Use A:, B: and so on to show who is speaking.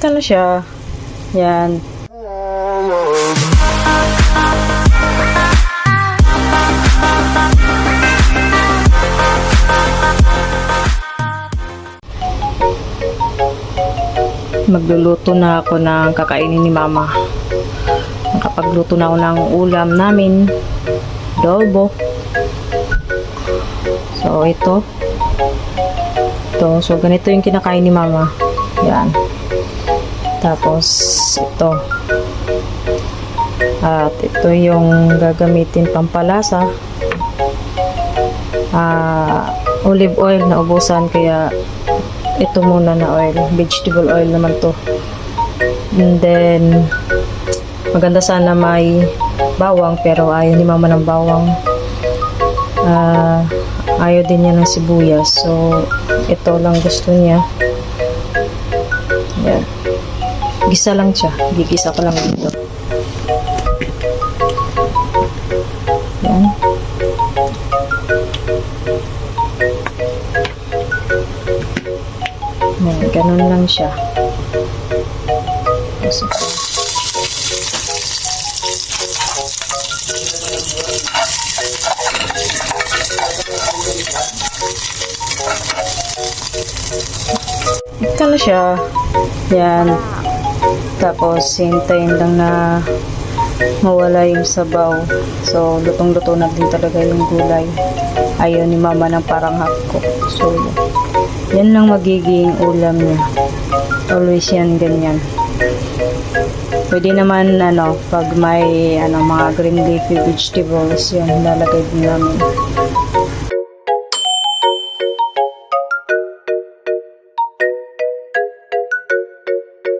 A: Ika na siya. Yan. Magluluto na ako ng kakainin ni mama. Nakapagluto na ako ng ulam namin. Adobo. So, ito. So, ganito yung kinakain ni mama. Yan. Tapos, ito. At ito yung gagamitin pampalasa. Olive oil na ubusan, kaya ito muna na oil. Vegetable oil naman to. And then, maganda sana may bawang, pero ayaw ni mama ng bawang. Ayaw din niya ng sibuyas. So, ito lang gusto niya. Yan. Gisa lang siya. Gigisa ko lang dito. Yan. Yan. Ganun lang siya. Ika na siya. Yan. Tapos, hintayin lang na mawala yung sabaw. So, lutong-luto na din talaga yung gulay. Ayaw ni mama ng parang hotcook. So, yan lang magiging ulam niya. Always yan, ganyan. Pwede naman, pag may, mga green leafy vegetables, yan, lalagay din namin.